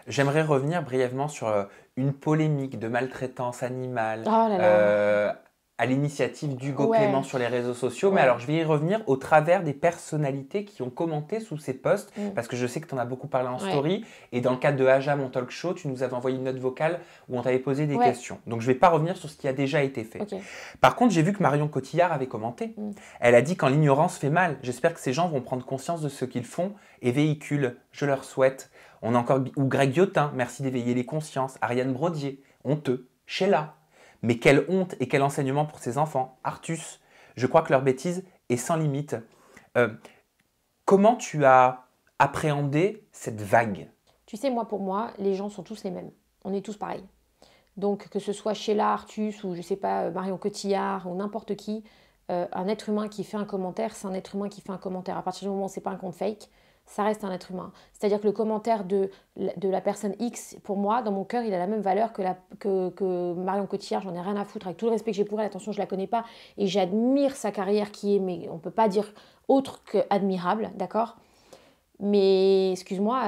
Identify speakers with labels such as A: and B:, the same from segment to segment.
A: J'aimerais revenir brièvement sur une polémique de maltraitance animale
B: Oh là là.
A: à l'initiative d'Hugo Clément
B: Ouais,
A: sur les réseaux sociaux. Mais
B: ouais.
A: alors, je vais y revenir au travers des personnalités qui ont commenté sous ces posts,
B: Mm,
A: parce que je sais que tu en as beaucoup parlé en
B: ouais,
A: story. Et dans le cadre de Aja, mon talk show, tu nous avais envoyé une note vocale où on t'avait posé des
B: ouais.
A: questions. Donc, je ne vais pas revenir sur ce qui a déjà été fait.
B: Ok.
A: Par contre, j'ai vu que Marion Cotillard avait commenté.
B: Mm.
A: Elle a dit quand l'ignorance fait mal. J'espère que ces gens vont prendre conscience de ce qu'ils font et véhiculent. Je leur souhaite. On a encore ou Greg Yotin, merci d'éveiller les consciences. Ariane Brodier, honteux. Sheila. Mais quelle honte et quel enseignement pour ces enfants. Artus. Je crois que leur bêtise est sans limite. Euh, comment tu as appréhendé cette vague?
B: Tu sais, moi, pour moi, les gens sont tous les mêmes. On est tous pareils. Donc, que ce soit Sheila, Artus ou je sais pas, Marion Cotillard ou n'importe qui, un être humain qui fait un commentaire, c'est un être humain qui fait un commentaire. À partir du moment où c'est pas un compte fake, ça reste un être humain. C'est-à-dire que le commentaire de la personne X, pour moi, dans mon cœur, il a la même valeur que Marion Cotillard. J'en ai rien à foutre. Avec tout le respect que j'ai pour elle, attention, je la connais pas. Et j'admire sa carrière qui est, mais on peut pas dire autre qu'admirable, d'accord. Mais excuse-moi,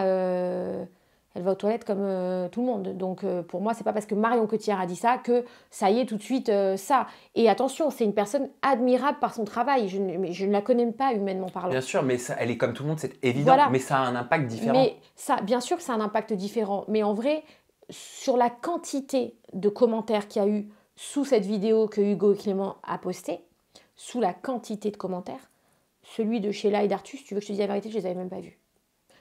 B: elle va aux toilettes comme tout le monde. Donc pour moi, c'est pas parce que Marion Cotillard a dit ça que ça y est tout de suite ça. Et attention, c'est une personne admirable par son travail. Mais je ne la connais pas humainement parlant.
A: Bien sûr, mais ça, elle est comme tout le monde, c'est évident,
B: Voilà.
A: mais ça a un impact différent.
B: Mais ça, bien sûr que ça a un impact différent. Mais en vrai, sur la quantité de commentaires qu'il y a eu sous cette vidéo que Hugo Clément a postée, sous la quantité de commentaires, celui de Sheila et d'Artus, tu veux que je te dise la vérité, je les avais même pas vus.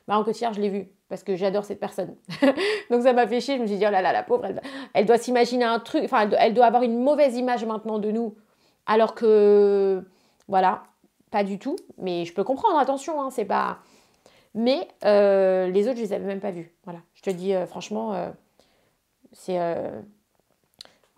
B: Marion Cotillard, je l'ai vue parce que j'adore cette personne. Donc ça m'a fait chier. Je me suis dit, oh là là, la pauvre, elle doit s'imaginer un truc. Enfin, elle doit avoir une mauvaise image maintenant de nous. Alors que, voilà, pas du tout. Mais je peux comprendre, attention, hein, c'est pas. Mais les autres, je les avais même pas vus. Voilà. Je te dis, franchement, c'est.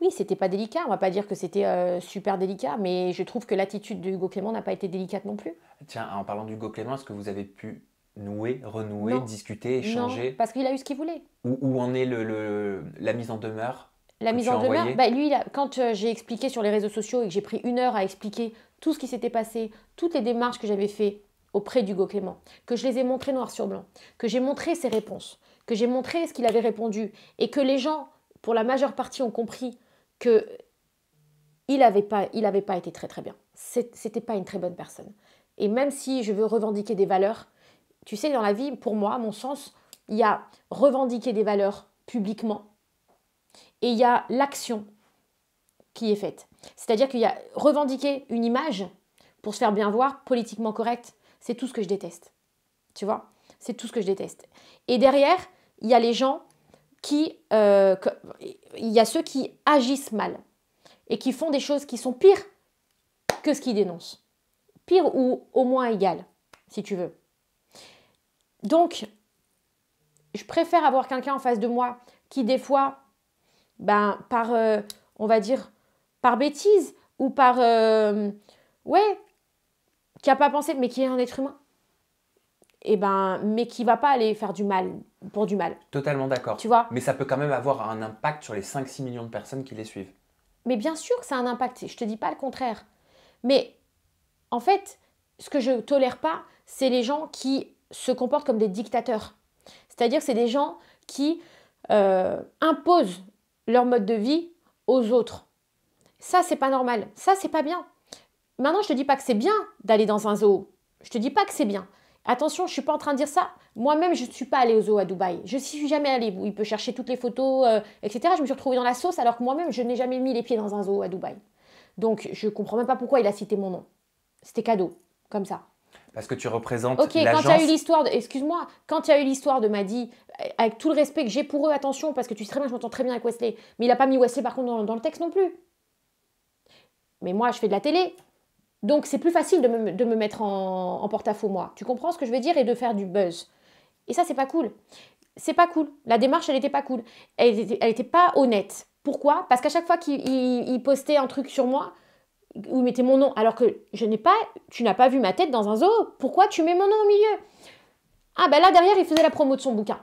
B: Oui, c'était pas délicat. On va pas dire que c'était super délicat. Mais je trouve que l'attitude de Hugo Clément n'a pas été délicate non plus.
A: Tiens, en parlant d'Hugo Clément, est-ce que vous avez pu nouer, renouer,
B: Non,
A: discuter,
B: non,
A: échanger?
B: parce qu'il a eu ce qu'il voulait.
A: Où en est la mise en demeure
B: La
A: que
B: mise
A: tu as
B: en demeure,
A: envoyée?
B: bah lui, quand j'ai expliqué sur les réseaux sociaux et que j'ai pris 1 heure à expliquer tout ce qui s'était passé, toutes les démarches que j'avais fait auprès d'Hugo Clément, que je les ai montrées noir sur blanc, que j'ai montré ses réponses, que j'ai montré ce qu'il avait répondu et que les gens, pour la majeure partie, ont compris que il avait pas été très très bien. C'était pas une très bonne personne. Et même si je veux revendiquer des valeurs, tu sais, dans la vie, pour moi, à mon sens, il y a revendiquer des valeurs publiquement et il y a l'action qui est faite. C'est-à-dire qu'il y a revendiquer une image pour se faire bien voir, politiquement correct, c'est tout ce que je déteste. Tu vois. C'est tout ce que je déteste. Et derrière, il y a les gens il y a ceux qui agissent mal et qui font des choses qui sont pires que ce qu'ils dénoncent. Pire ou au moins égal, si tu veux. Donc, je préfère avoir quelqu'un en face de moi qui, des fois, on va dire, par bêtise ou ouais, qui n'a pas pensé, mais qui est un être humain, mais qui va pas aller faire du mal pour du mal,
A: Totalement d'accord.
B: tu vois.
A: Mais ça peut quand même avoir un impact sur les 5-6 millions de personnes qui les suivent.
B: Mais bien sûr que ça a un impact, je te dis pas le contraire. Mais en fait, ce que je tolère pas, c'est les gens qui se comportent comme des dictateurs. C'est-à-dire que c'est des gens qui imposent leur mode de vie aux autres. Ça, c'est pas normal. Ça, c'est pas bien. Maintenant, je te dis pas que c'est bien d'aller dans un zoo. Je te dis pas que c'est bien. Attention, je suis pas en train de dire ça. Moi-même, je ne suis pas allée au zoo à Dubaï. Je n'y suis jamais allée. Il peut chercher toutes les photos, etc. Je me suis retrouvée dans la sauce alors que moi-même, je n'ai jamais mis les pieds dans un zoo à Dubaï. Donc, je comprends même pas pourquoi il a cité mon nom. C'était cadeau, comme ça.
A: Parce que tu représentes
B: Ok, quand il y a eu
A: l'agence.
B: l'histoire, excuse-moi, quand il y a eu l'histoire de Madi, avec tout le respect que j'ai pour eux, attention, parce que tu sais très bien, je m'entends très bien avec Wesley, mais il n'a pas mis Wesley par contre dans le texte non plus. Mais moi, je fais de la télé, donc c'est plus facile de me mettre en porte-à-faux, moi. Tu comprends ce que je veux dire? Et de faire du buzz. Et ça, c'est pas cool. C'est pas cool. La démarche, elle était pas cool. Elle était pas honnête. Pourquoi? Parce qu'à chaque fois qu'il postait un truc sur moi, où il mettait mon nom, alors que tu n'as pas vu ma tête dans un zoo. Pourquoi tu mets mon nom au milieu? Ah ben là, derrière, il faisait la promo de son bouquin.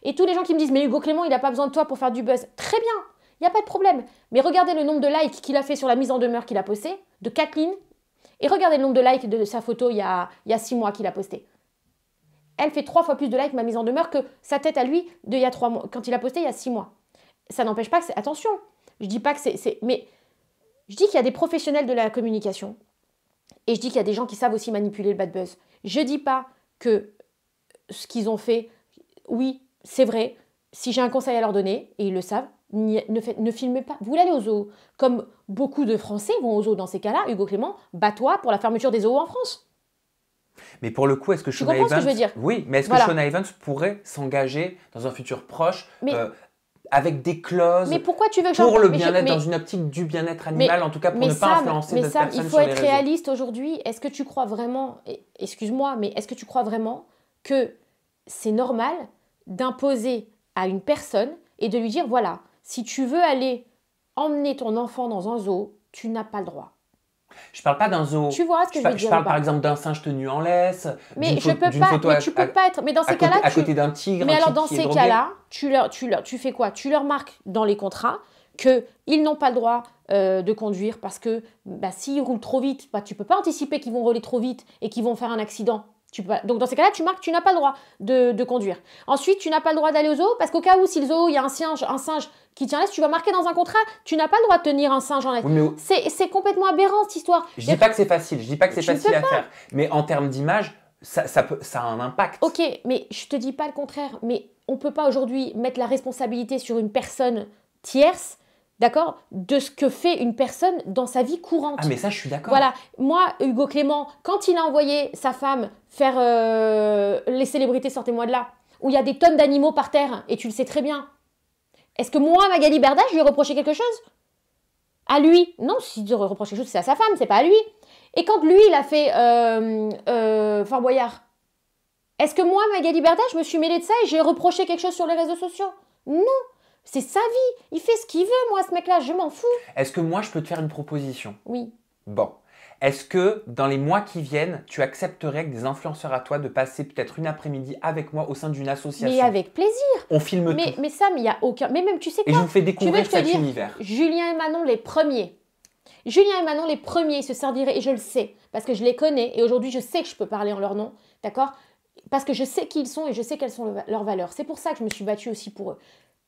B: Et tous les gens qui me disent, mais Hugo Clément, il n'a pas besoin de toi pour faire du buzz. Très bien, il n'y a pas de problème. Mais regardez le nombre de likes qu'il a fait sur la mise en demeure qu'il a postée, de Kathleen, et regardez le nombre de likes de sa photo il y a 6 mois qu'il a posté. Elle fait 3 fois plus de likes, ma mise en demeure, que sa tête à lui d'il y a 3 mois, quand il a posté il y a 6 mois. Ça n'empêche pas que c'est... Attention, je dis pas que c'est... Mais je dis qu'il y a des professionnels de la communication et je dis qu'il y a des gens qui savent aussi manipuler le bad buzz. Je dis pas que ce qu'ils ont fait, oui, c'est vrai. Si j'ai un conseil à leur donner, et ils le savent, ne filmez pas. Vous voulez aller au zoo, comme beaucoup de Français vont au zoo dans ces cas-là, Hugo Clément, bats-toi pour la fermeture des zoos en France.
A: Mais pour le coup, est-ce que
B: Tu
A: Shona
B: comprends ce que je veux
A: Evans...
B: dire?
A: Oui, mais est-ce que
B: Voilà.
A: Shona Evans pourrait s'engager dans un futur proche
B: Mais-
A: avec des clauses
B: Mais pourquoi tu veux que j'en
A: pour
B: parle?
A: le
B: Mais
A: bien-être,
B: mais-
A: dans une optique du bien-être animal, en tout cas pour
B: mais
A: ne pas
B: Sam,
A: influencer
B: mais
A: d'autres
B: Sam,
A: personnes
B: il
A: sur
B: faut
A: les
B: être
A: réseaux.
B: réaliste aujourd'hui. Est-ce que tu crois vraiment, excuse-moi, mais est-ce que tu crois vraiment que c'est normal d'imposer à une personne et de lui dire, voilà, si tu veux aller emmener ton enfant dans un zoo, tu n'as pas le droit.
A: Je parle pas d'un zoo.
B: Tu vois ce que je veux dire
A: Je parle
B: ou pas?
A: par exemple d'un singe tenu en laisse,
B: Mais
A: d'une
B: je peux
A: d'une
B: pas,
A: photo
B: mais tu peux pas être. Mais dans ces cas-là,
A: à côté d'un tigre.
B: mais
A: un
B: alors
A: tigre
B: dans
A: qui est
B: ces
A: drogué.
B: cas-là, tu fais quoi? Tu leur marques dans les contrats qu'ils n'ont pas le droit de conduire parce que s'ils roulent trop vite, tu peux pas anticiper qu'ils vont rouler trop vite et qu'ils vont faire un accident. Donc dans ces cas-là, tu marques tu n'as pas le droit de conduire. Ensuite, tu n'as pas le droit d'aller au zoo parce qu'au cas où si le zoo il y a un singe qui tient laisse, tu vas marquer dans un contrat, tu n'as pas le droit de tenir un singe en laisse.
A: Oui, mais
B: C'est complètement aberrant cette histoire.
A: je dis pas que c'est facile, je dis pas que c'est
B: Tu ne
A: facile
B: peux
A: à faire, mais en termes d'image, ça a un impact.
B: Ok, mais je te dis pas le contraire. Mais on peut pas aujourd'hui mettre la responsabilité sur une personne tierce, d'accord, de ce que fait une personne dans sa vie courante.
A: Ah mais ça je suis d'accord.
B: Voilà, moi, Hugo Clément, quand il a envoyé sa femme faire les célébrités, sortez-moi de là, où il y a des tonnes d'animaux par terre, et tu le sais très bien, est-ce que moi, Magali Berda, je lui ai reproché quelque chose? À lui? Non, si je reproche quelque chose, c'est à sa femme, c'est pas à lui. Et quand lui, il a fait Fort Boyard, est-ce que moi, Magali Berda, je me suis mêlée de ça et j'ai reproché quelque chose sur les réseaux sociaux? Non, c'est sa vie. Il fait ce qu'il veut, moi, ce mec-là, je m'en fous.
A: Est-ce que moi je peux te faire une proposition?
B: Oui.
A: Bon. Est-ce que dans les mois qui viennent, tu accepterais avec des influenceurs à toi de passer peut-être une après-midi avec moi au sein d'une association?
B: Mais avec plaisir.
A: On filme tout.
B: Mais Sam, il n'y a aucun... Mais même, tu sais
A: Et
B: quoi?
A: je vous fais
B: Tu veux
A: découvrir
B: que je te
A: cet
B: dise,
A: univers.
B: Julien et Manon, les premiers. Julien et Manon, les premiers, ils se serviraient, et je le sais, parce que je les connais, et aujourd'hui, je sais que je peux parler en leur nom, d'accord? Parce que je sais qui ils sont et je sais quelles sont leurs valeurs. C'est pour ça que je me suis battue aussi pour eux.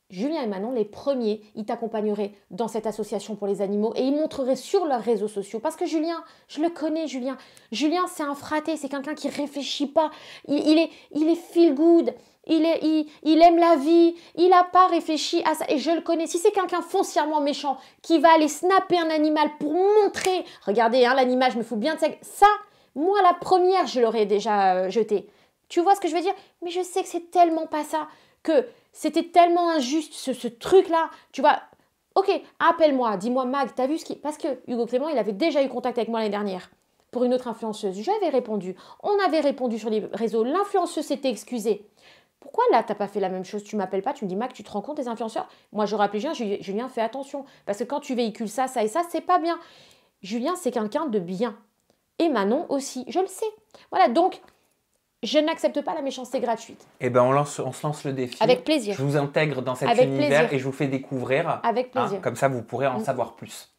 B: Julien et Manon, les premiers, ils t'accompagneraient dans cette association pour les animaux et ils montreraient sur leurs réseaux sociaux. Parce que Julien, je le connais, Julien. Julien, c'est un fraté, c'est quelqu'un qui réfléchit pas. Il est feel good. Il aime la vie. Il n'a pas réfléchi à ça. Et je le connais. Si c'est quelqu'un foncièrement méchant qui va aller snapper un animal pour montrer, regardez, hein, l'animal, je me fous bien de ça. Ça, moi, la première, je l'aurais déjà jeté. Tu vois ce que je veux dire? Mais je sais que c'est tellement pas ça, que c'était tellement injuste ce truc-là. Tu vois, ok, appelle-moi, dis-moi Mag, t'as vu ce qui... Parce que Hugo Clément, il avait déjà eu contact avec moi l'année dernière pour une autre influenceuse. J'avais répondu, on avait répondu sur les réseaux, l'influenceuse s'était excusée. Pourquoi là, t'as pas fait la même chose? Tu m'appelles pas, tu me dis Mag, tu te rends compte des influenceurs? Moi, j'aurais appelé Julien, Julien, fais attention. Parce que quand tu véhicules ça, ça et ça, c'est pas bien. Julien, c'est quelqu'un de bien. Et Manon aussi, je le sais. Voilà, donc... Je n'accepte pas la méchanceté gratuite.
A: Eh ben on se lance le défi.
B: Avec plaisir.
A: Je vous intègre dans cet
B: Avec
A: univers
B: plaisir.
A: et je vous fais découvrir.
B: Avec plaisir.
A: Comme ça, vous pourrez en savoir plus.